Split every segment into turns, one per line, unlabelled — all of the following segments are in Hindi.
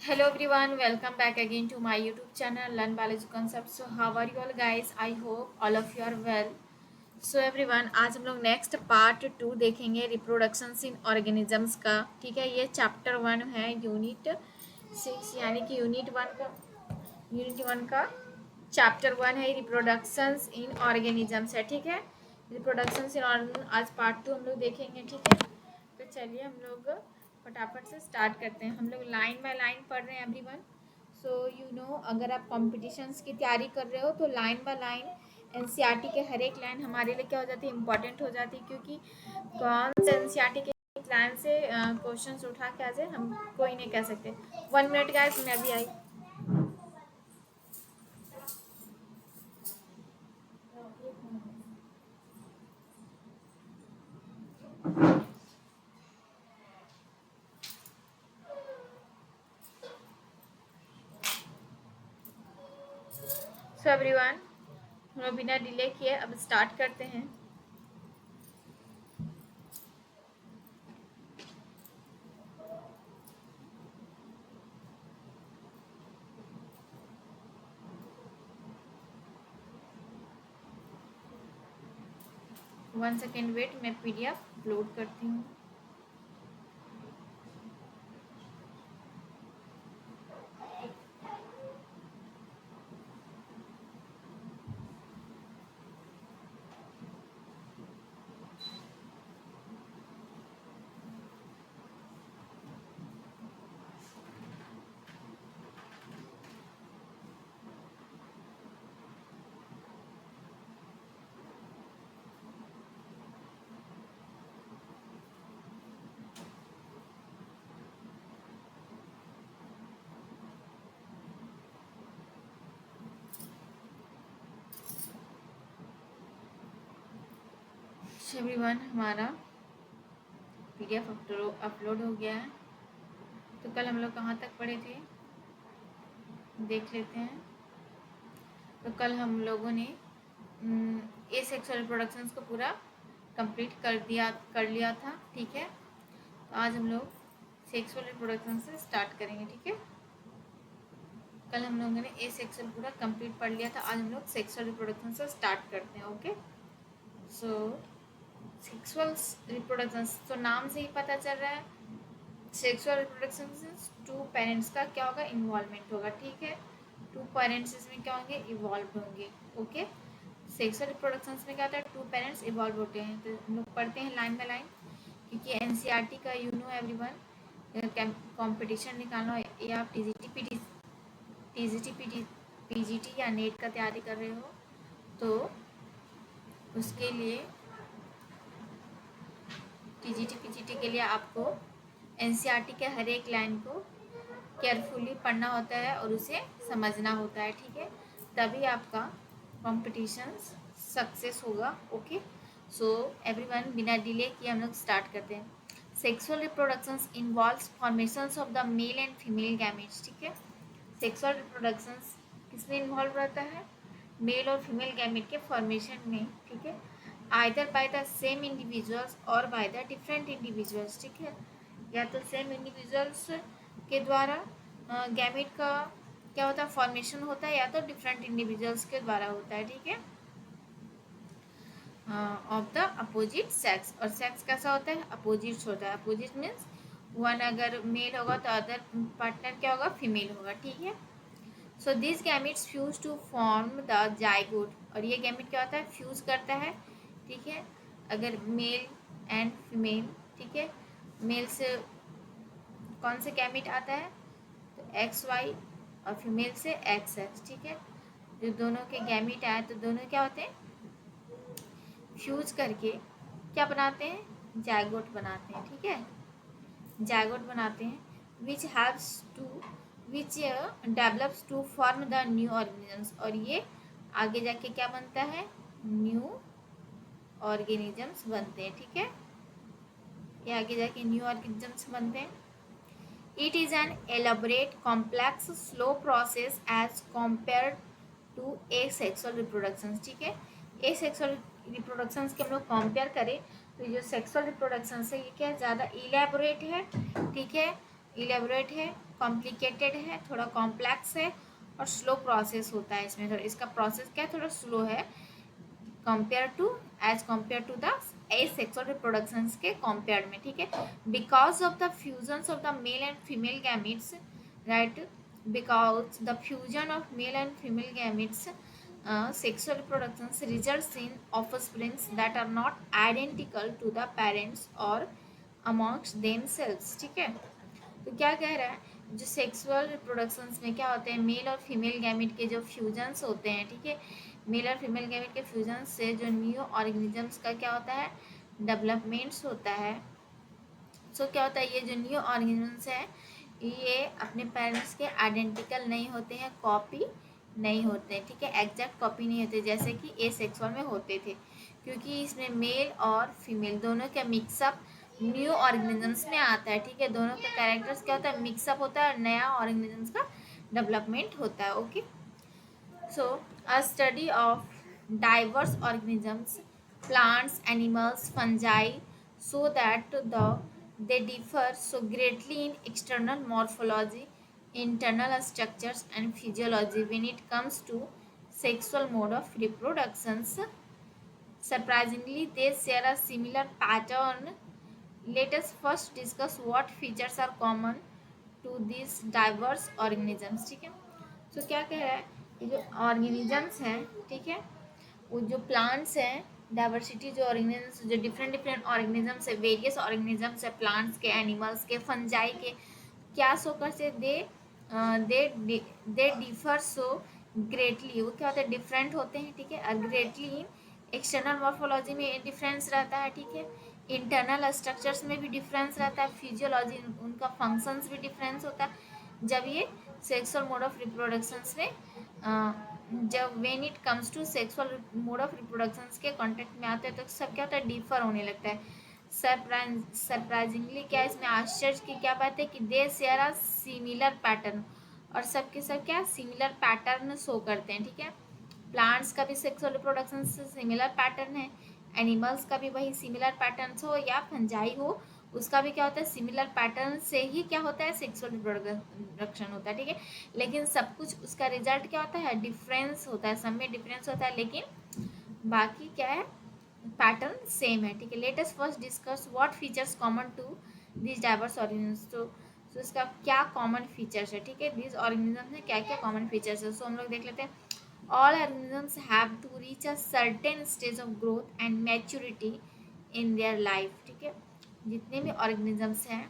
Hello everyone, welcome back again to my YouTube channel Learn Biology Concepts. So how are you all guys? I hope all of you are well. So everyone, आज हम लोग नेक्स्ट पार्ट 2 देखेंगे रिप्रोडक्शंस इन ऑर्गेनिजम्स का। ठीक है, ये चैप्टर 1 है, यूनिट 6 यानी कि यूनिट 1 का चैप्टर 1 है, रिप्रोडक्शंस इन ऑर्गेनिजम्स है। ठीक है, रिप्रोडक्शंस इन आज पार्ट 2 हम लोग देखेंगे। ठीक है, तो चलिए हम लोग फटाफट से स्टार्ट करते हैं। हम लोग लाइन बाय लाइन पढ़ रहे हैं एवरीवन। सो यू नो, अगर आप कॉम्पिटिशन्स की तैयारी कर रहे हो तो लाइन बाय लाइन एनसीईआरटी के हर एक लाइन हमारे लिए क्या हो जाती है, इम्पॉर्टेंट हो जाती है, क्योंकि कौन से एनसीईआरटी के लाइन से क्वेश्चंस उठा के आ जाए हम कोई नहीं कह सकते। 1 मिनट गाइस, मैं अभी आई। सो एवरीवन, हम लोग बिना डिले किए अब स्टार्ट करते हैं। वन सेकेंड वेट, मैं पीडीएफ अपलोड करती हूँ। एवरीवन, हमारा पीडीएफ अपलोड हो गया है। तो कल हम लोग कहाँ तक पढ़े थे देख लेते हैं। तो कल हम लोगों ने ए सेक्सुअल रिप्रोडक्शंस को पूरा कंप्लीट कर लिया था। ठीक है, तो आज हम लोग सेक्सुअल रिप्रोडक्शन से स्टार्ट करेंगे। ठीक है, कल हम लोगों ने ए सेक्सुअल पूरा कंप्लीट पढ़ लिया था, आज हम लोग सेक्सुअल रिप्रोडक्शन से स्टार्ट करते हैं। ओके, सो सेक्सुअल रिप्रोडक्शन, तो नाम से ही पता चल रहा है सेक्सुअल रिप्रोडक्शन से 2 पेरेंट्स का क्या होगा, इन्वॉल्वमेंट होगा। ठीक है, 2 पेरेंट्स इसमें क्या होंगे, इवॉल्व होंगे। ओके, सेक्सुअल रिप्रोडक्शन में क्या होता है, 2 पेरेंट्स इवॉल्व होते हैं। तो हम लोग पढ़ते हैं लाइन बाय लाइन, क्योंकि एनसीईआरटी का यू नो एवरीवन कंपटीशन निकालना या आप पीजीटी या नेट का तैयारी कर रहे हो तो उसके लिए टीजीटी पीजीटी के लिए आपको एनसीईआरटी के हर एक लाइन को केयरफुली पढ़ना होता है और उसे समझना होता है। ठीक है, तभी आपका कॉम्पिटिशन सक्सेस होगा। ओके, सो एवरीवन, बिना डिले किए हम लोग स्टार्ट करते हैं। Sexual reproductions involves formations of the male and female gametes. ठीक है, सेक्सुअल रिप्रोडक्शंस किसमें इन्वॉल्व रहता है, मेल और फीमेल गैमेट के फॉर्मेशन में। ठीक है, either by the same individuals और बाय द डिफरेंट इंडिविजुअल्स। ठीक है, या तो सेम इंडिविजुअल्स के द्वारा गैमेट का क्या होता है, फॉर्मेशन होता है, या तो डिफरेंट इंडिविजुअल्स के द्वारा होता है। ठीक है, ऑफ द अपोजिट सेक्स, और सेक्स कैसा होता है, अपोजिट होता है। अपोजिट मीन्स वन अगर मेल होगा तो अदर पार्टनर क्या होगा, फीमेल होगा। ठीक है, so this gametes fuse to form the zygote, और ये गैमेट क्या होता है, फ्यूज करता है। ठीक है, अगर मेल एंड फीमेल, ठीक है, मेल से कौन से गैमेट आता है, तो एक्स वाई, और फीमेल से एक्स एक्स। ठीक है, जो दोनों के गैमेट आए तो दोनों क्या होते हैं, फ्यूज करके क्या बनाते हैं, जाइगोट बनाते हैं। ठीक है, जाइगोट बनाते हैं which haves to which develops to form the new organisms, और ये आगे जाके क्या बनता है, न्यू ऑर्गेनिजम्स बनते हैं। ठीक है, ये आगे जाके न्यू ऑर्गेनिजम्स बनते हैं। It is an elaborate complex slow process as compare to a sexual reproduction. ठीक है, ए सेक्सुअल रिप्रोडक्शन के हम लोग कंपेयर करें तो जो सेक्सुअल रिप्रोडक्शन है ये क्या है, ज़्यादा इलेबोरेट है। ठीक है, इलेबोरेट है, कॉम्प्लिकेटेड है, थोड़ा कॉम्प्लेक्स है और स्लो प्रोसेस होता है इसमें। तो इसका प्रोसेस क्या थोड़ा स्लो है compare to as compare to the asexual reproduction के कंपेयर में, ठीक है। Because of the fusion of the male and female gametes, right, because the fusion of male and female gametes sexual reproductions results in offsprings that are not identical to the parents or amongst themselves, ठीक है। तो क्या कह रहा है, जो सेक्सुअल रिप्रोडक्शंस में क्या होते हैं, मेल और फीमेल गैमिट के जो फ्यूजन्स होते हैं, ठीक है, मेल और फीमेल गैमिट के फ्यूजन से जो न्यू ऑर्गेनिजम्स का क्या होता है, डेवलपमेंट्स होता है। सो क्या होता है, ये जो न्यू ऑर्गेनिजम्स है ये अपने पेरेंट्स के आइडेंटिकल नहीं होते हैं, कॉपी नहीं होते, ठीक है, एग्जैक्ट कॉपी नहीं होते जैसे कि एसेक्सुअल में होते थे, क्योंकि इसमें मेल और फीमेल दोनों का मिक्सअप न्यू ऑर्गेनिजम्स में आता है, ठीक है। दोनों का कैरेक्टर्स क्या होता है, मिक्सअप होता है और नया ऑर्गेनिजम्स का डेवलपमेंट होता है। Okay, so a study of diverse organisms, plants, animals, fungi, so that they differ so greatly in external morphology, internal structures and physiology when it comes to sexual mode of reproductions. Surprisingly, they share a similar pattern. Let us first discuss what features are common to these diverse organisms, ठीक है। तो क्या कह रहा है, ये जो ऑर्गेनिजम्स हैं, ठीक है, वो जो प्लांट्स हैं, डाइवर्सिटी जो ऑर्गेनिजम्स, जो डिफरेंट डिफरेंट ऑर्गेनिजम्स है, वेरियस ऑर्गेनिजम्स है, प्लांट्स के, एनिमल्स के, फंजाई के, क्या सो कर से दे डिफर सो ग्रेटली, वो क्या होता है, डिफरेंट होते हैं, ठीक है। ग्रेटली एक्सटर्नल मॉर्फोलॉजी में डिफरेंस रहता है, ठीक है, इंटरनल स्ट्रक्चर्स में भी डिफरेंस रहता है, फिजियोलॉजी उनका फंक्शंस भी डिफरेंस होता है जब ये सेक्सुअल मोड ऑफ रिप्रोडक्शंस में जब when it comes to sexual mode of reproductions के कॉन्टेक्ट में आते हैं तो सब क्या होता है, डिफर होने लगता है। सरप्राइजिंगली क्या इसमें आश्चर्य की क्या बात है कि दे शेयर अ सिमिलर पैटर्न, और सब के सब क्या सिमिलर पैटर्न शो करते हैं, ठीक है। प्लांट्स का भी सेक्सुअल रिप्रोडक्शन से सिमिलर पैटर्न है, एनिमल्स का भी वही सिमिलर पैटर्न हो या फंजाई हो, उसका भी क्या होता है, सिमिलर पैटर्न से ही क्या होता है, सेक्सुअल रिप्रोडक्शन होता है, ठीक है। लेकिन सब कुछ उसका रिजल्ट क्या होता है, डिफरेंस होता है, सब में डिफरेंस होता है, लेकिन बाकी क्या है, पैटर्न सेम है, ठीक है। Let us first discuss what features common to this diverse organisms. तो इसका क्या कॉमन फीचर्स है, ठीक है, दिस ऑर्गेनिजम्स में क्या क्या कॉमन फीचर्स है। सो हम लोग देख लेते हैं। All organisms have to reach a certain stage of growth and maturity in their life, ठीक है। जितने भी organisms हैं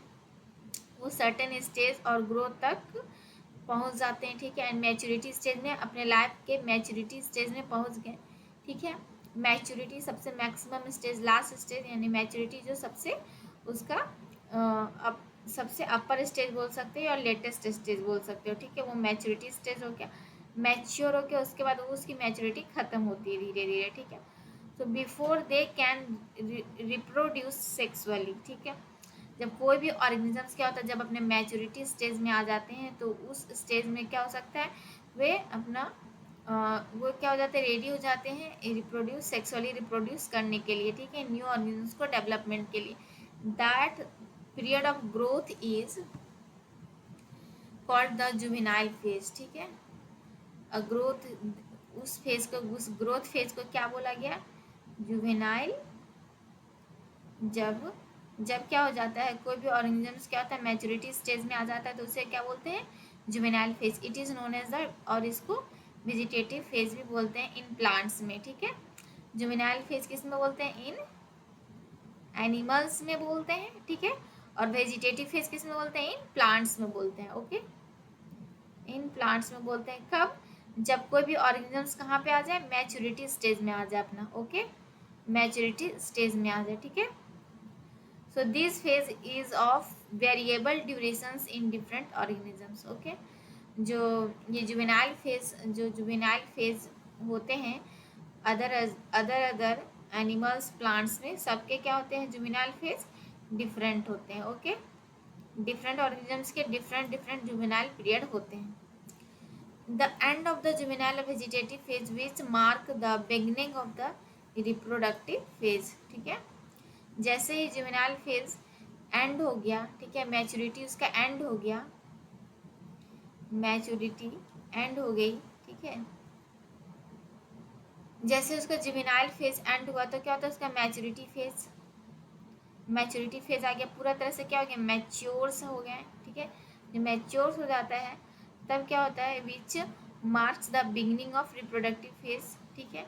वो certain स्टेज और ग्रोथ तक पहुंच जाते हैं, ठीक है, एंड मैच्योरिटी स्टेज में अपने लाइफ के मैच्योरिटी स्टेज में पहुंच गए, ठीक है। मैच्योरिटी सबसे मैक्सिमम स्टेज, लास्ट स्टेज यानी मैच्योरिटी जो सबसे उसका सबसे अपर स्टेज बोल सकते हो और लेटेस्ट स्टेज बोल सकते हो, ठीक है, वो मैच्योरिटी स्टेज हो गया। मैच्योर हो गया उसके बाद उसकी मैच्योरिटी खत्म होती है धीरे धीरे, ठीक है। तो before they can reproduce sexually, ठीक है, जब कोई भी ऑर्गेनिजम्स क्या होता है, जब अपने मैच्योरिटी स्टेज में आ जाते हैं तो उस स्टेज में क्या हो सकता है, वे अपना वो क्या हो जाते हैं, रेडी हो जाते हैं रिप्रोड्यूस, सेक्सुअली रिप्रोड्यूस करने के लिए, ठीक है, न्यू ऑर्गेनिजम्स को डेवलपमेंट के लिए। That period of growth is called the juvenile phase, ठीक है। ग्रोथ, उस फेज को, उस ग्रोथ फेज को क्या बोला गया, जुवेनाइल। जब जब क्या हो जाता है, कोई भी ऑर्गेनिजम्स क्या होता है, मैच्योरिटी स्टेज में आ जाता है तो उसे क्या बोलते हैं, juvenile phase. It is known as the, और इसको वेजिटेटिव फेज भी बोलते हैं इन प्लांट्स में, ठीक है। जुवेनाइल फेज किस में बोलते हैं, इन एनिमल्स में बोलते हैं, ठीक है, और वेजिटेटिव फेज किस में बोलते हैं, इन प्लांट्स में बोलते हैं। ओके, इन प्लांट्स में बोलते हैं कब, जब कोई भी ऑर्गेनिजम्स कहाँ पे आ जाए, मैच्योरिटी स्टेज में आ जाए अपना, ओके, मैच्योरिटी स्टेज में आ जाए, ठीक है। So this phase is of variable durations in different organisms, okay. जो ये जुवेनाइल फेज, जो जुवेनाइल फेज होते हैं अदर एनिमल्स, प्लांट्स में सबके क्या होते हैं, जुवेनाइल फेज डिफरेंट होते हैं, ओके। डिफरेंट ऑर्गेनिजम्स के डिफरेंट डिफरेंट जुवेनाइल पीरियड होते हैं। The end of the juvenile vegetative phase which mark the beginning of the reproductive phase, ठीक है। जैसे ही जुवेनाइल फेज एंड हो गया, ठीक है, मैच्योरिटी उसका एंड हो गया, मैच्योरिटी एंड हो गई, ठीक है। जैसे उसका जुवेनाइल फेज एंड हुआ तो क्या होता है उसका मैच्योरिटी फेज, मैच्योरिटी फेज आ गया, पूरा तरह से क्या हो गया, मैच्योर्स हो गया, ठीक है। जब मैच्योर्स हो जाता है तब क्या होता है, which marks the beginning of reproductive phase, ठीक है।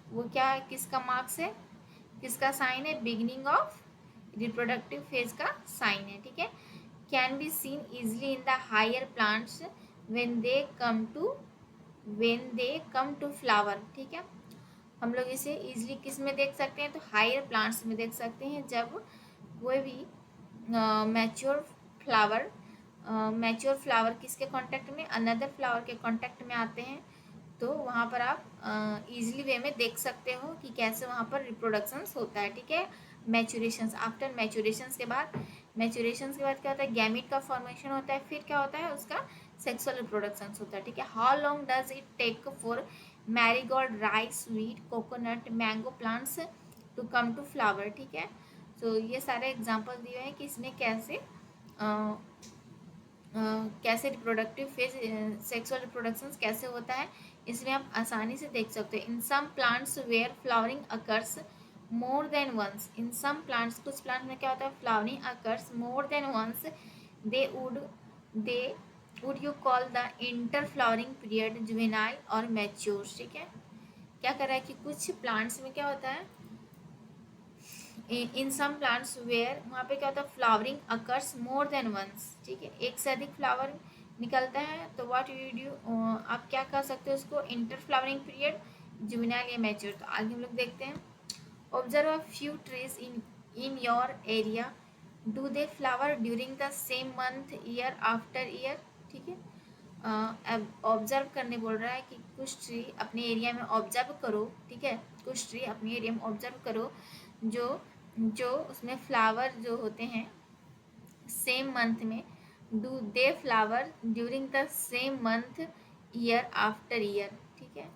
वो क्या है, किसका मार्क्स है, किसका साइन है, बिगनिंग ऑफ रिप्रोडक्टिव फेज का साइन है, ठीक है। Can be seen easily in the higher plants when they come to flower, ठीक है। हम लोग इसे इजली किस में देख सकते हैं, तो हायर प्लांट्स में देख सकते हैं। जब कोई भी मैच्योर फ्लावर किसके कांटेक्ट में, अनदर फ्लावर के कांटेक्ट में आते हैं, तो वहाँ पर आप इजीली वे में देख सकते हो कि कैसे वहाँ पर रिप्रोडक्शंस होता है, ठीक है। मैच्योरेशंस, आफ्टर मैच्योरेशंस के बाद क्या होता है, गैमीट का फॉर्मेशन होता है, फिर क्या होता है उसका सेक्सुअल रिप्रोडक्शंस होता है, ठीक है। How long does it take for marigold, rice, wheat, coconut, mango plants to come to flower, ठीक है। तो ये सारे एग्जाम्पल दिए हैं कि इसमें कैसे रिप्रोडक्टिव फेज, सेक्सुअल रिप्रोडक्शन कैसे होता है, इसमें आप आसानी से देख सकते हो। In some plants where flowering occurs more than once, in some plants, कुछ प्लांट में क्या होता है, flowering occurs more than once, they they would you call the inter flowering period juvenile और मैच्योर, ठीक है। क्या कर रहा है कि कुछ प्लांट्स में क्या होता है, इन सम प्लांट्स वेयर, वहाँ पे क्या होता है, flowering occurs more than once, ठीक है, एक से अधिक फ्लावर निकलता है, तो व्हाट यू डू, आप क्या कर सकते हो उसको, इंटर फ्लावरिंग पीरियड जुवेनाइल या मैच्योर। तो आगे हम लोग देखते हैं, observe a few trees in your area, do they flower during the same month year after year, ठीक है। ऑब्जर्व करने बोल रहा है कि कुछ ट्री अपने एरिया में ऑब्जर्व करो, ठीक है, कुछ ट्री अपने एरिया में ऑब्जर्व करो जो जो उसमें फ्लावर जो होते हैं सेम मंथ में, do they flower during the same month year after year, ठीक है।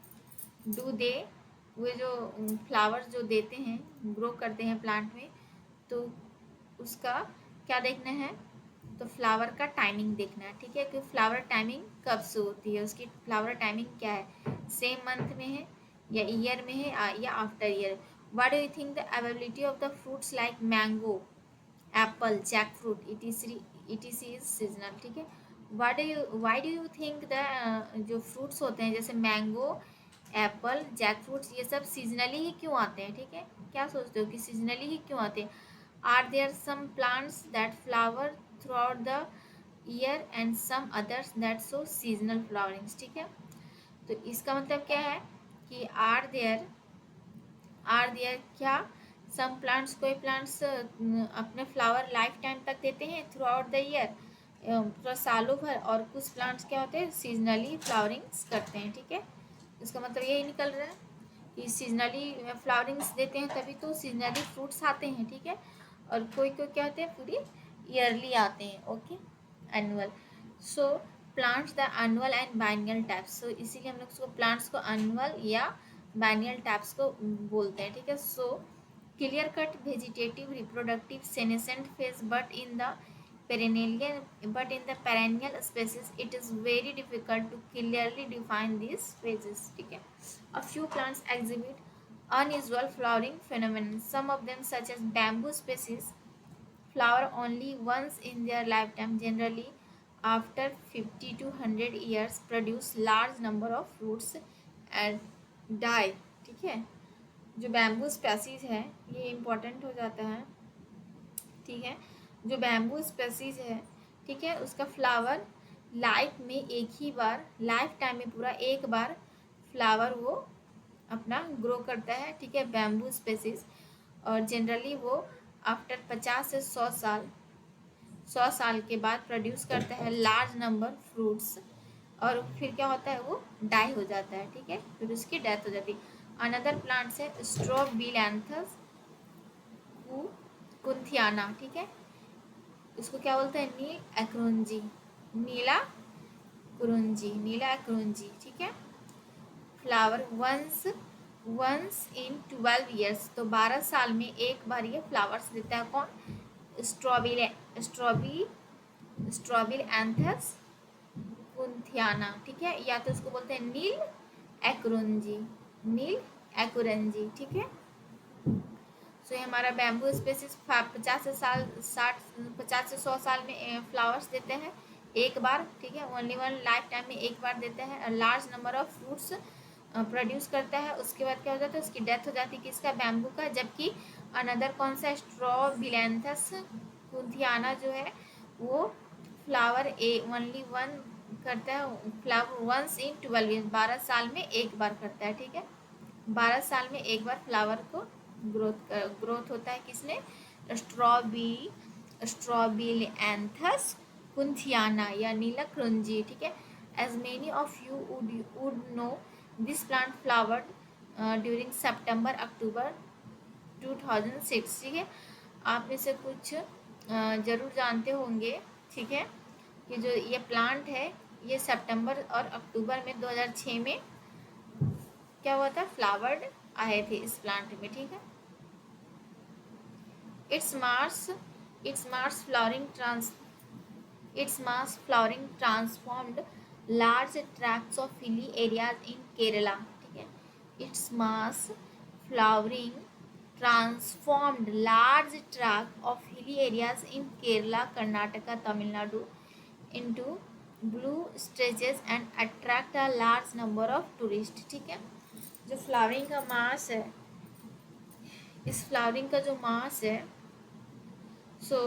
डू दे, वो जो फ्लावर जो देते हैं, ग्रो करते हैं प्लांट में, तो उसका क्या देखना है, तो फ्लावर का टाइमिंग देखना है, ठीक है, कि फ्लावर टाइमिंग कब से होती है, उसकी फ्लावर टाइमिंग क्या है, सेम मंथ में है या ईयर में है या after year. What do you think the availability of the fruits like mango, Apple, jackfruit, etc. is seasonal, ठीक है। Why do you think the जो फ्रूट्स होते हैं जैसे मैंगो, एप्पल, जैकफ्रूट्स, ये सब सीजनली ही क्यों आते हैं, ठीक है। क्या सोचते हो कि सीजनली ही क्यों आते हैं। Are there some plants that flower throughout the year and some others that show seasonal flowerings, ठीक है। तो इसका मतलब क्या है कि आर देयर क्या, सम प्लांट्स, कोई प्लांट्स अपने फ्लावर लाइफ टाइम तक देते हैं थ्रू आउट द ईयर, पूरा सालों भर, और कुछ प्लांट्स क्या होते हैं सीजनली फ्लावरिंग्स करते हैं, ठीक है। इसका मतलब यही निकल रहा है कि सीजनली फ्लावरिंग्स देते हैं तभी तो सीजनली फ्रूट्स आते हैं, ठीक है। और कोई कोई क्या होते हैं पूरी ईयरली आते हैं, okay, annual. So plants the annual and biennial types, so इसीलिए हम लोग उसको प्लांट्स को एनुअल या बाइनियल टाइप्स को बोलते हैं, ठीक है। So clear cut vegetative reproductive senescent phase, but in the perennial species it is very difficult to clearly define these phases, ठीक है। A few plants exhibit unusual flowering phenomenon, some of them such as bamboo species flower only once in their lifetime, generally after 50 to 100 years, produce large number of fruits and die, ठीक है। जो बैम्बू स्पेसीज है ये इम्पोर्टेंट हो जाता है, ठीक है। जो बैम्बू स्पेसीज है, ठीक है, उसका फ्लावर लाइफ में एक ही बार, लाइफ टाइम में पूरा एक बार फ्लावर वो अपना ग्रो करता है, ठीक है, बैम्बू स्पेसीज। और जनरली वो आफ्टर 50 से 100 साल के बाद प्रोड्यूस करता है लार्ज नंबर फ्रूट्स, और फिर क्या होता है वो डाई हो जाता है, ठीक है, फिर उसकी डेथ हो जाती है। अनदर प्लांट्स है स्ट्रोबिलैंथस कुंथियाना, ठीक है, इसको क्या बोलते हैं, नीला कुरुंजी, ठीक है। फ्लावर वंस इन 12 ईयर्स, तो 12 साल में एक बार ये फ्लावर्स देता है, कौन, स्ट्रॉबिल स्ट्रॉबिल एंथस कुंथियाना, ठीक है, या तो इसको बोलते हैं नील एकुरंजी, नील एकुरंजी, ठीक है। सो ये हमारा बैम्बू स्पेसिस 50 से 100 साल में फ्लावर्स देते हैं एक बार, ठीक है, ओनली वन लाइफ टाइम में एक बार देते हैं। Large number of fruits produce करता है। उसके बाद क्या हो जाता है, उसकी डेथ हो जाती है किसका, बैम्बू का। जबकि अनदर कौन सा, स्ट्रॉबिलैंथस कुंथियाना जो है वो फ्लावर ओनली वन करता है, फ्लावर वंस इन 12 ईयर्स, 12 साल में एक बार करता है, ठीक है। 12 साल में एक बार फ्लावर को ग्रोथ होता है किसने, स्ट्रॉबिलैंथस कुंथियाना या नीलकृंजी, ठीक है। As many of you would know this plant flowered during September October 2006, ठीक है। आप में से कुछ जरूर जानते होंगे, ठीक है, कि जो ये प्लांट है ये सितंबर और अक्टूबर में 2006 में क्या हुआ था, फ्लावर्ड आए थे इस प्लांट में, ठीक है। its mass its mass flowering trans its mass flowering transformed large tracts of hilly areas in Kerala, ठीक है। its mass flowering transformed large tract of hilly areas in Kerala, Karnataka, Tamil Nadu into blue stretches and attract a large number of tourists, ठीक है। जो फ्लावरिंग का मास है, इस फ्लावरिंग का जो मास है सो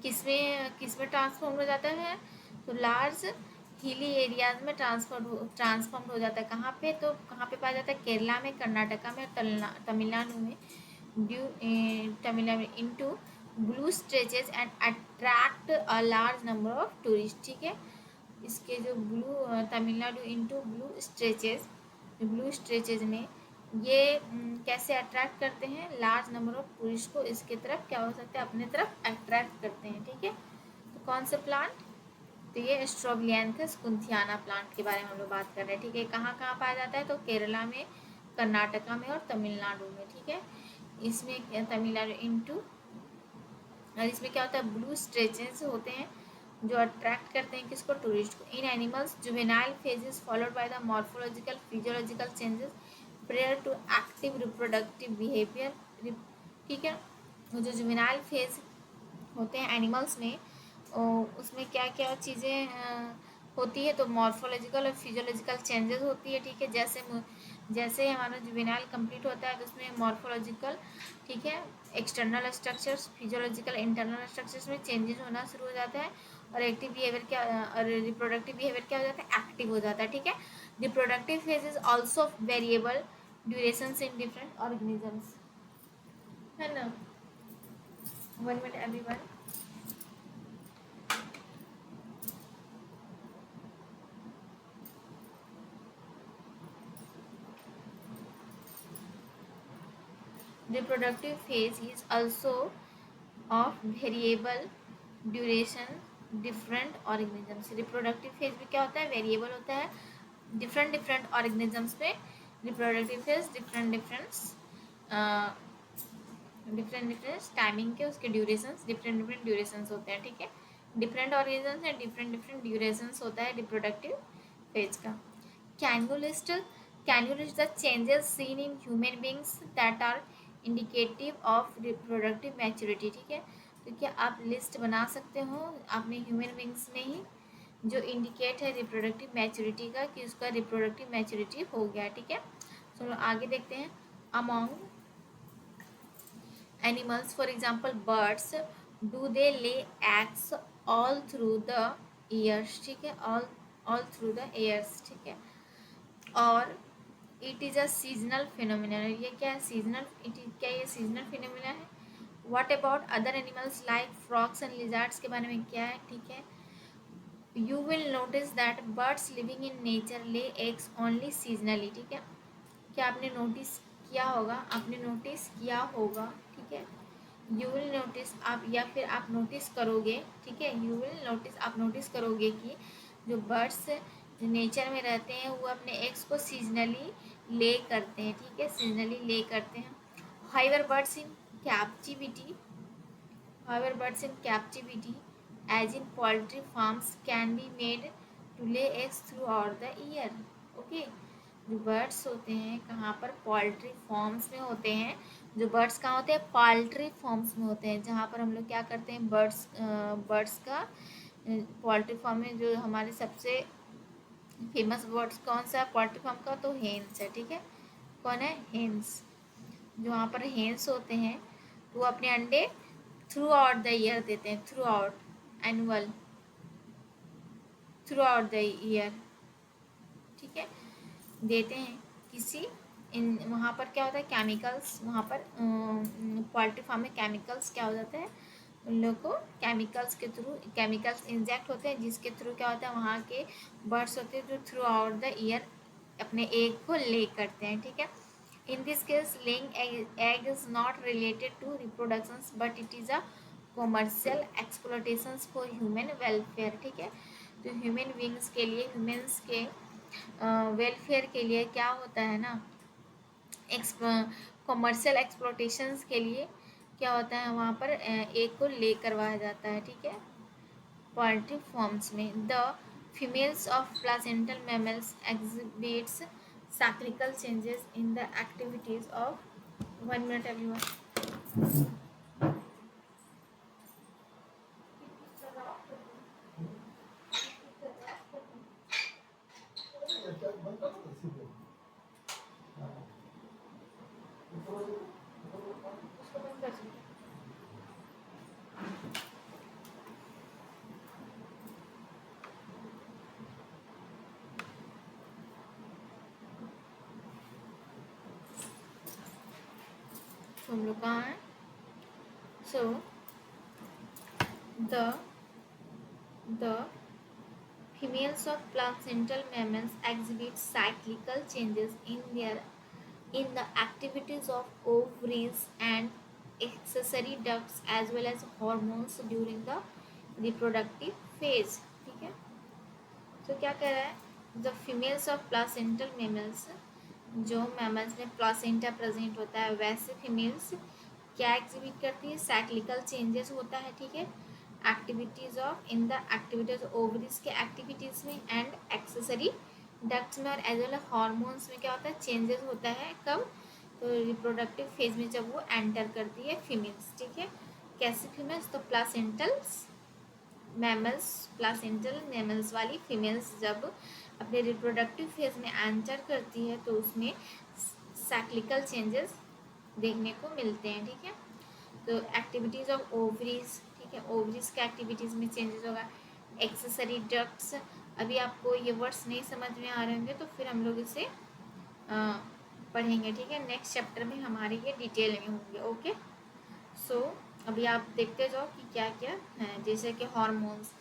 किसमें ट्रांसफॉर्म हो जाता है, तो लार्ज हिली एरियाज में ट्रांसफॉर्म हो जाता है। कहाँ पे, तो कहाँ पे पाया जाता है, केरला में, कर्नाटका में, तमिलनाडु में, तमिलनाडु में into blue stretches and attract a large number of tourist, ठीक है। इसके जो तमिलनाडु इनटू ब्लू स्ट्रेचेज में ये कैसे अट्रैक्ट करते हैं, लार्ज नंबर ऑफ टूरिस्ट को इसके तरफ क्या हो सकता है, अपने तरफ अट्रैक्ट करते हैं, ठीक है। तो कौन से प्लांट, तो ये स्ट्रॉबिलैंथस कुंथियाना प्लांट के बारे में हम लोग बात कर रहे हैं, ठीक है। कहाँ कहाँ पाया जाता है, तो केरला में, कर्नाटका में और तमिलनाडु में, ठीक है। इसमें तमिलनाडु इनटू, और इसमें क्या होता है, ब्लू स्ट्रेचेस होते हैं जो अट्रैक्ट करते हैं किसको, टूरिस्ट को। In animals juvenile phase is followed by the morphological physiological changes prior to active reproductive behaviour, ठीक है। वो जो जुवेनाइल फेज होते हैं एनिमल्स में, उसमें क्या क्या चीज़ें होती है, तो मॉर्फोलॉजिकल और फिजियोलॉजिकल चेंजेस होती है, ठीक है। जैसे हमारा जुवेनाइल कंप्लीट होता है तो उसमें मॉर्फोलॉजिकल, ठीक है, external structures, physiological internal structures में चेंजेस होना शुरू हो जाता है। और एक्टिव बिहेवियर क्या, और रिप्रोडक्टिव बिहेवियर क्या हो जाता है, एक्टिव हो जाता है, ठीक है। Reproductive phase is also variable durations in different organisms, है ना। 1 minute everyone. Reproductive phase is also of variable duration different organisms। reproductive phase भी क्या होता है, वेरिएबल होता है, डिफरेंट ऑर्गेनिजम्स में रिप्रोडक्टिव फेज डिफरेंट टाइमिंग के, उसके ड्यूरेशंस डिफरेंट ड्यूरेशंस होते हैं, ठीक है। डिफरेंट ऑर्गेनिजम्स में डिफरेंट ड्यूरेशंस होता है रिप्रोडक्टिव फेज का। Can you list the changes seen in human beings that are indicative of reproductive maturity, ठीक है। तो क्या आप लिस्ट बना सकते हो अपने ह्यूमन बींग्स में ही जो इंडिकेट है रिप्रोडक्टिव मैच्योरिटी का, कि उसका रिप्रोडक्टिव मैच्योरिटी हो गया, ठीक है। चलो आगे देखते हैं। Among animals, for example birds, do they lay eggs all through the years, ठीक है, ऑल थ्रू द ईयर्स, ठीक है। और it is a seasonal phenomena, ये क्या है, सीजनल, क्या ये सीजनल फिनोमिना है। What about other animals like frogs and lizards के बारे में क्या है, ठीक है। You will notice that birds living in nature lay eggs only seasonally, ठीक है। क्या आपने नोटिस किया होगा, ठीक है। यू विल नोटिस, आप या फिर आप नोटिस करोगे, ठीक है। यू विल नोटिस, आप नोटिस करोगे कि जो बर्ड्स नेचर में रहते हैं वो अपने एग्स को सीजनली ले करते हैं, ठीक है, सीजनली ले करते हैं। However birds in captivity as in poultry farms can be made to lay eggs throughout the year. Okay, जो बर्ड्स होते हैं कहाँ पर, पोल्ट्री फॉर्म्स में होते हैं। जो बर्ड्स कहाँ होते हैं, पोल्ट्री फॉर्म्स में होते हैं, जहाँ पर हम लोग क्या करते हैं, बर्ड्स का पोल्ट्री फार्म में जो हमारे सबसे फेमस बर्ड्स कौन सा है पोल्ट्री फार्म का, तो हेन्स है। ठीक है, कौन है, हेन्स। जो वहाँ पर हेन्स होते हैं तो वो अपने अंडे थ्रू आउट द ईयर देते हैं, through out annual, through out the year. ठीक है, देते हैं किसी इन, वहाँ पर क्या होता है, केमिकल्स, वहाँ पर पोल्ट्री फार्म में केमिकल्स क्या हो जाते हैं, उन लोग को केमिकल्स के थ्रू, केमिकल्स इंजेक्ट होते हैं जिसके थ्रू क्या होता है, वहाँ के बर्ड्स होते हैं जो थ्रू आउट द ईयर अपने एग को ले करते हैं। ठीक है, in this case laying egg is not related to reproductions but it is a commercial exploitations for human welfare. ठीक है, तो ह्यूमन बींग्स के लिए, ह्यूमन्स के वेलफेयर के लिए क्या होता है ना, कॉमर्शियल एक्सप्लोटेशंस के लिए क्या होता है, वहाँ पर एक को ले करवाया जाता है। ठीक है, पोल्ट्री फॉर्म्स में the females of placental mammals exhibits cyclical changes in the activities of, 1 minute everyone. तो हम लोग कहाँ हैं, so the females of placental mammals exhibit cyclical changes in the activities of ovaries and accessory ducts as well as hormones during the reproductive phase. ठीक है, तो क्या कह रहा है, the females of placental mammals, जो मैमल्स में प्लासेंटा प्रेजेंट होता है वैसे फीमेल्स क्या एग्जिबिट करती है, साइक्लिकल चेंजेस होता है। ठीक है, activities of, in the activities ovaries के एक्टिविटीज में एंड एक्सेसरी डक्ट्स में और एज वेल हार्मोन्स में क्या होता है, चेंजेस होता है। कब, तो रिप्रोडक्टिव फेज में जब वो एंटर करती है फीमेल्स। ठीक है, कैसी फीमेल्स, तो प्लासेंटल्स मैमल्स, प्लासेंटल मैमल्स वाली फीमेल्स जब अपने रिप्रोडक्टिव फेज में एंटर करती है तो उसमें साइक्लिकल चेंजेस देखने को मिलते हैं। ठीक है, तो एक्टिविटीज़ ऑफ ओवरीज, ठीक है, ओवरीज के एक्टिविटीज़ में चेंजेस होगा। एक्सेसरी डक्ट्स, अभी आपको ये वर्ड्स नहीं समझ में आ रहे होंगे तो फिर हम लोग इसे पढ़ेंगे। ठीक है, नेक्स्ट चैप्टर में हमारे ये डिटेल में होंगे। ओके, सो अभी आप देखते जाओ कि क्या क्या है, जैसे कि हॉर्मोन्स,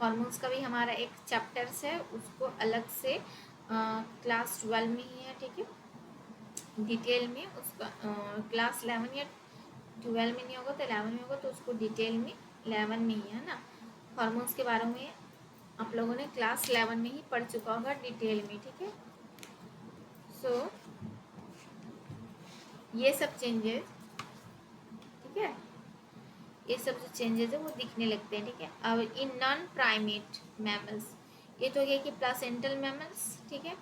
हॉर्मोन्स का भी हमारा एक चैप्टर्स है, उसको अलग से क्लास 12 में ही है। ठीक है, डिटेल में उसका क्लास 11 या 12 में नहीं होगा तो 11 में होगा, तो उसको डिटेल में 11 में ही है ना। हॉर्मोन्स के बारे में आप लोगों ने क्लास 11 में ही पढ़ चुका होगा डिटेल में। ठीक है, सो ये सब चेंजेस, ठीक है, ये सब जो चेंजेस है वो दिखने लगते हैं। ठीक है, अब इन नॉन प्राइमेट मैमल्स, ये तो हो गया कि प्लासेंटल मैमल्स। ठीक है,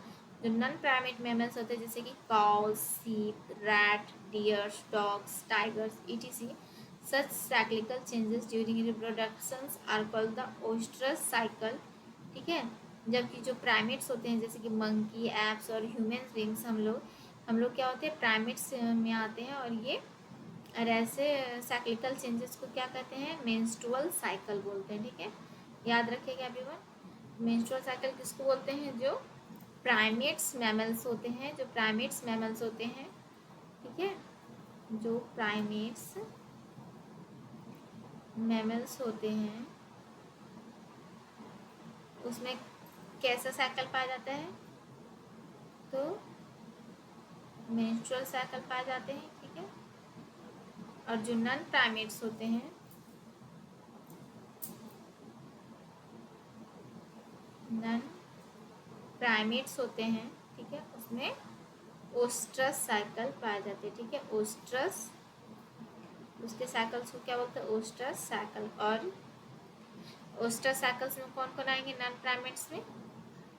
जो नॉन प्राइमेट मैमल्स होते हैं जैसे कि cows, sheep, rat, deers, dogs, tigers ETC, such cyclical changes during reproductions are called the oestrus cycle. ठीक है, जबकि जो प्राइमेट्स होते हैं जैसे कि मंकी, एप्स और ह्यूमन बींग्स, हम लोग क्या होते हैं, प्राइमेट्स में आते हैं, और ये और ऐसे साइक्लिकल चेंजेस को क्या कहते हैं, मेंस्ट्रुअल साइकिल बोलते हैं। ठीक है, याद रखिएगा एवरीवन, मेंस्ट्रुअल साइकिल किसको बोलते हैं, जो प्राइमेट्स मैमल्स होते हैं, जो प्राइमेट्स मैमल्स होते हैं। ठीक है, जो प्राइमेट्स मैमल्स होते हैं उसमें कैसा साइकिल पाया जाता है, तो मेंस्ट्रुअल साइकिल पाए जाते हैं। ठीक है, और जो नॉन प्राइमेट्स होते हैं, नॉन प्राइमेट्स होते हैं, ठीक है, उसमें ओस्ट्रस साइकिल पाए जाते हैं। ठीक है, ओस्ट्रस, उसके साइकिल्स को क्या बोलते हैं, ओस्ट्रस साइकिल। और ओस्टरसाइकल्स में कौन कौन आएंगे नॉन प्राइमेट्स में?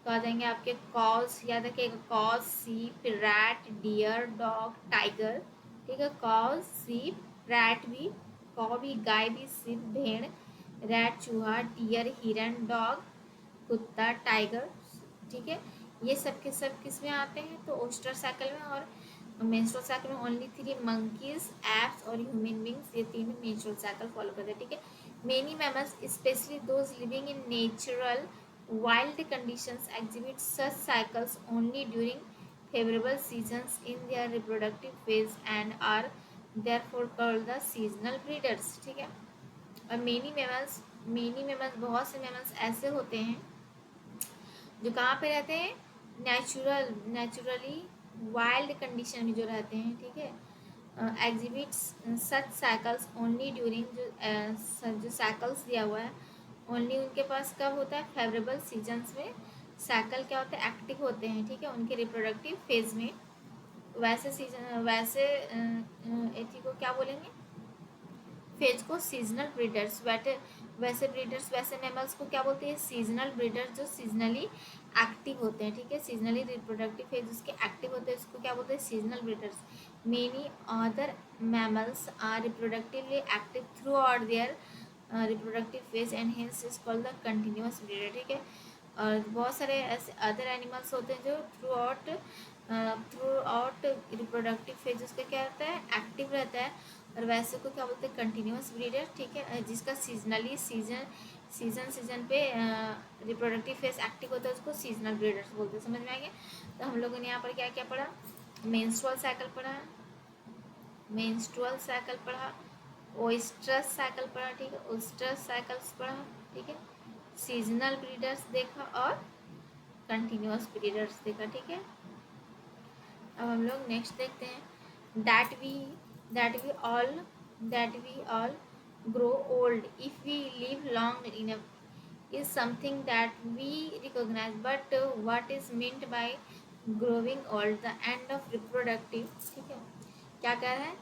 तो आ जाएंगे आपके कॉज, याद रखिएगा, कॉज, सीप, रैट, डियर, डॉग, टाइगर। ठीक है, कॉज, सीप, रैट भी, कौ भी, गाय भी, सीप भेड़, रैट चूहा, डियर हिरन, डॉग कुत्ता, टाइगर। ठीक है, ये सब के सब किस में आते हैं? तो ओस्टर साइकिल में। और मेंस्ट्रुअल साइकिल में ओनली 3 मंकीज, एप्स और ह्यूमन बींग्स, ये 3 मेंस्ट्रुअल साइकिल फॉलो करते हैं। ठीक है, many mammals specially those living in natural wild conditions exhibit such cycles only during favorable seasons in their reproductive phase and are therefore called the seasonal breeders। ठीक है, और मेनी मैमल्स बहुत से मैमल्स ऐसे होते हैं जो कहाँ पे रहते हैं? नेचुरली वाइल्ड कंडीशन में जो रहते हैं। ठीक है, एग्जिबिट्स सच साइकिल्स ओनली ड्यूरिंग, जो साइकिल्स दिया हुआ है ओनली उनके पास कब होता है? फेवरेबल सीजन्स में साइकिल क्या होता है? एक्टिव होते हैं। ठीक है, उनके रिप्रोडक्टिव फेज में। वैसे एथी को क्या बोलेंगे? फेज को सीजनल ब्रीडर्स। वैसे ब्रीडर्स, वैसे मैमल्स को क्या बोलते हैं? सीजनल ब्रीडर्स, जो सीजनली एक्टिव होते हैं। ठीक है, सीजनली रिप्रोडक्टिव फेज उसके एक्टिव होते हैं, इसको क्या बोलते हैं? Seasonal breeders. Many other mammals are reproductively active throughout their reproductive phase and hence is called the continuous breeder. ठीक है, और बहुत सारे ऐसे अदर एनिमल्स होते हैं जो थ्रू आउट रिप्रोडक्टिव फेज उसका क्या रहता है? एक्टिव रहता है, और वैसे को क्या बोलते हैं? Continuous breeder. ठीक है, जिसका सीजनली सीजन पे रिप्रोडक्टिव फेज एक्टिव होता है उसको सीजनल ब्रीडर्स बोलते हैं। समझ में आएंगे? तो हम लोगों ने यहाँ पर क्या क्या पढ़ा? मेंस्ट्रुअल साइकिल पढ़ा, ओइस्ट्रस साइकिल पढ़ा। ठीक है, ओइस्ट्रस साइकिल्स पढ़ा। ठीक है, सीजनल ब्रीडर्स देखा और कंटिन्यूअस ब्रीडर्स देखा। ठीक है, अब हम लोग नेक्स्ट देखते हैं। That we all grow old if we live long enough is something that we recognize, but what is meant by growing old? The end of reproductive। ठीक है, क्या कह रहा है?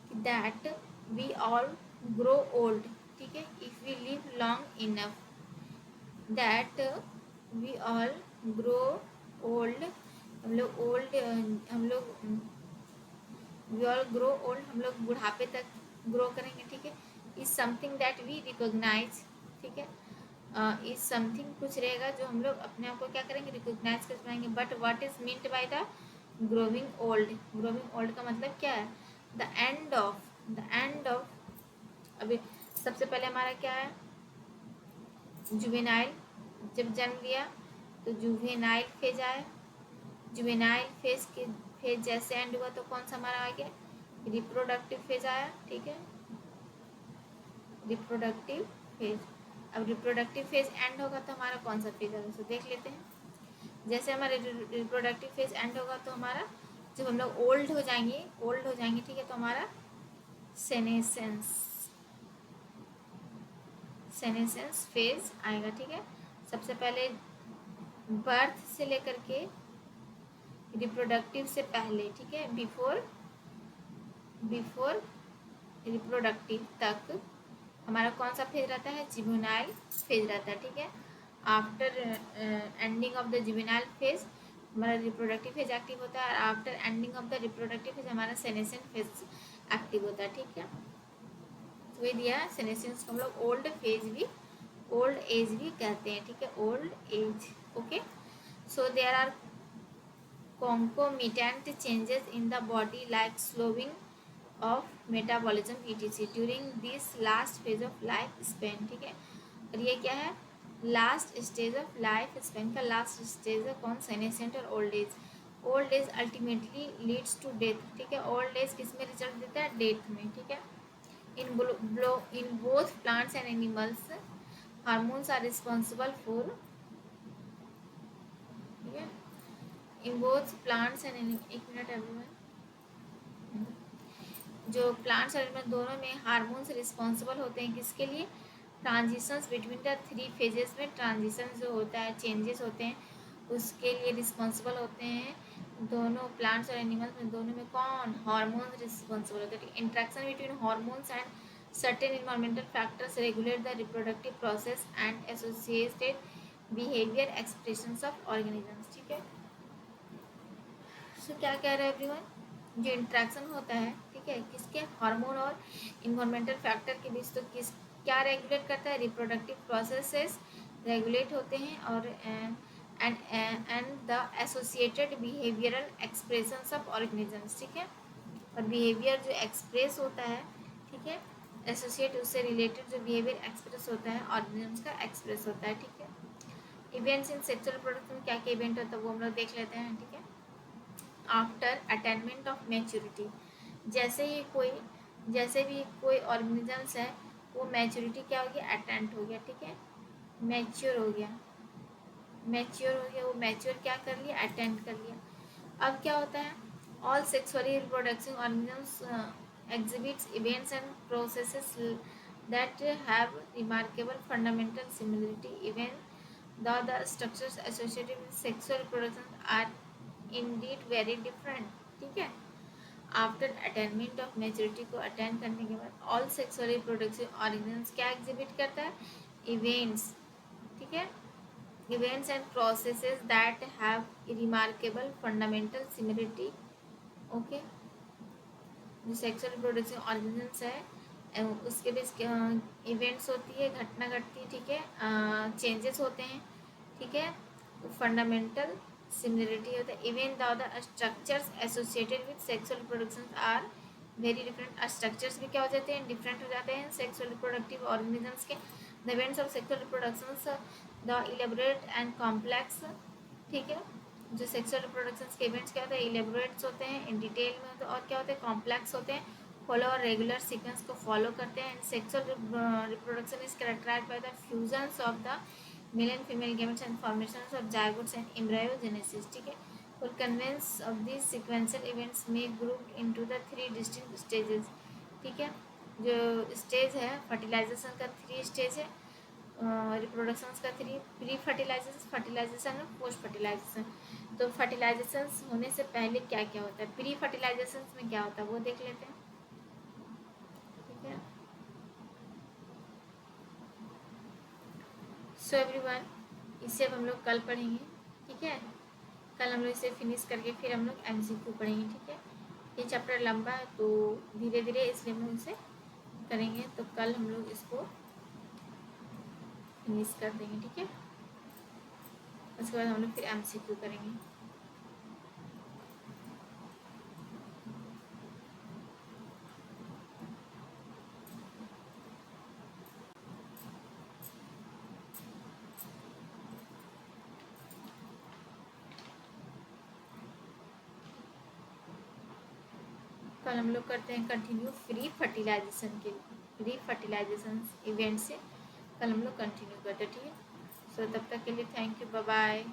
कि that we all grow old. ठीक है, if we live long enough, that we all grow old, हम लोग ओल्ड, हम लोग वी ऑल ग्रो ओल्ड, हम लोग बुढ़ापे तक ग्रो करेंगे। ठीक है, is something that we recognise. ठीक है, इज समथिंग कुछ रहेगा जो हम लोग अपने आप को क्या करेंगे? रिकोगनाइज कर पाएंगे। But what is meant by the growing old? Growing old का मतलब क्या है? द एंड ऑफ अभी सबसे पहले हमारा क्या है? जुवेनाइल, जब जन्म लिया तो जुवेनाइल फेज आया। जुवेनाइल फेज जैसे एंड हुआ तो कौन सा हमारा आ गया? रिप्रोडक्टिव फेज आया। ठीक है, रिप्रोडक्टिव फेज। अब रिप्रोडक्टिव फेज एंड होगा तो हमारा कौन सा फेज होगा? तो देख लेते हैं। जैसे हमारा रिप्रोडक्टिव फेज एंड होगा तो हमारा, जब हम लोग ओल्ड हो जाएंगे, ठीक है, तो हमारा सेनेसेंस फेज आएगा। ठीक है, सबसे पहले बर्थ से लेकर के रिप्रोडक्टिव से पहले। ठीक है, बिफोर रिप्रोडक्टिव तक हमारा कौन सा फेज रहता है? जुवेनाइल फेज रहता है। ठीक है, after ending of the juvenile phase हमारा रिप्रोडक्टिव फेज एक्टिव होता है, और after ending of the reproductive phase हमारा सेनेसेंट फेज एक्टिव होता है। ठीक है, तो ये दिया सेनेसेंस को हम लोग ओल्ड एज भी कहते हैं। ठीक है, old age. Okay, so there are concomitant changes in the body like slowing of metabolism etc during this last phase of life span। ठीक है, और ये क्या है? Last stage of life span का लास्ट स्टेज है कौन? सेनेसेंट और old age. Old age ultimately leads to death. ठीक है, ओल्ड एज किस में रिजल्ट देता है? डेथ में। ठीक है, in both plants and animals hormones are responsible for. ठीक है, इन बोथ प्लांट्स एंड एक मिनट एवरीवन, जो प्लांट्स और एनिमल दोनों में हार्मोन्स रिस्पॉन्सिबल होते हैं किसके लिए? ट्रांजिशंस बिटवीन द 3 फेजेस में ट्रांजिशन जो होता है, चेंजेस होते हैं, उसके लिए रिस्पॉन्सिबल होते हैं दोनों प्लांट्स और एनिमल्स में। दोनों में कौन? हार्मोन्स रिस्पॉन्सिबल होते हैं। Interaction between hormones and Certain environmental factors regulate the reproductive process and associated behavior expressions of organisms. ठीक है, सो क्या कह रहे हैं एवरीवन, जो इंट्रैक्शन होता है, ठीक है, किसके, हार्मोन और इन्वायरमेंटल फैक्टर के बीच, तो किस क्या रेगुलेट करता है, रिप्रोडक्टिव प्रोसेसेस रेगुलेट होते हैं, और and the associated behavioural expressions of organisms, ठीक है, और बिहेवियर जो एक्सप्रेस होता है, ठीक है, एसोसिएट उससे रिलेटेड जो बिहेवियर एक्सप्रेस होता है ऑर्गेनिजम्स का एक्सप्रेस होता है, ठीक है। इवेंट्स इन सेक्सुअल प्रोडक्ट में क्या क्या इवेंट होता है वो हम लोग देख लेते हैं, ठीक है। आफ्टर अटेनमेंट ऑफ मैच्योरिटी, जैसे भी कोई ऑर्गेनिजम्स है वो मैच्योरिटी क्या हो गया, अटेंट हो गया, ठीक है, मैच्योर हो गया, वो मैच्योर क्या कर लिया, अटेंड कर लिया। अब क्या होता है, all sexually reproducing organisms exhibits events and processes that have remarkable fundamental similarity, even though the structures associated with sexual reproduction are indeed very different, ठीक है। आफ्टर अटेनमेंट ऑफ मेच्योरिटी को अटेंड करने के बाद ऑल सेक्सुअली रिप्रोडक्टिव ऑर्गेन्स क्या एग्जिबिट करता है, इवेंट्स, ठीक है, events and processes that have remarkable fundamental similarity, okay. जो सेक्सुअल रिप्रोडक्टिव ऑर्गेन्स है उसके बीच इवेंट्स होती है, घटना घटती है, ठीक है, चेंजेस होते हैं, ठीक है, फंडामेंटल सिमिलरिटी होता है। Even the structures associated with sexual reproduction are very different, structures भी क्या हो जाते हैं, डिफरेंट हो जाते हैं सेक्सुअल रिप्रोडक्टिव ऑर्गेनिजम्स के। The events of sexual reproduction the elaborate and complex, ठीक है, जो सेक्सुअल रिप्रोडक्शन के इवेंट्स क्या होते हैं, इलेबोरेट्स होते हैं, इन डिटेल में होते हैं, और क्या होते हैं, कॉम्प्लेक्स होते हैं, फॉलो और रेगुलर सीक्वेंस को फॉलो करते हैं। Sexual reproduction is characterised by the fusions of the male and female gametes and formations of zygotes and embryogenesis, ठीक है। For conveyance of these sequential events may grouped into the three distinct stages, ठीक है। जो स्टेज है फर्टिलाइजेशन का 3 स्टेज है, रिप्रोडक्शन का 3, प्री फर्टिलाइजेशन, फर्टिलाइजेशन और पोस्ट फर्टिलाइजेशन। तो फर्टिलाइजेशन होने से पहले क्या क्या होता है, प्री फर्टिलाइजेशन में क्या होता है वो देख लेते हैं, ठीक है। सो एवरीवन, इसे अब हम लोग कल पढ़ेंगे, ठीक है। कल हम लोग इसे फिनिश करके फिर हम लोग MCQ पढ़ेंगे, ठीक है। ये चैप्टर लंबा है तो धीरे धीरे इसलिए हम लोग इसे करेंगे, तो कल हम लोग इसको फिनिश कर देंगे, ठीक है। उसके बाद हम लोग फिर MCQ करेंगे। कल हम लोग करते हैं कंटिन्यू फ्री फर्टिलाइजेशन इवेंट से कल हम लोग कंटिन्यू करते हैं, ठीक है। सो तब तक के लिए थैंक यू, बाय बाय।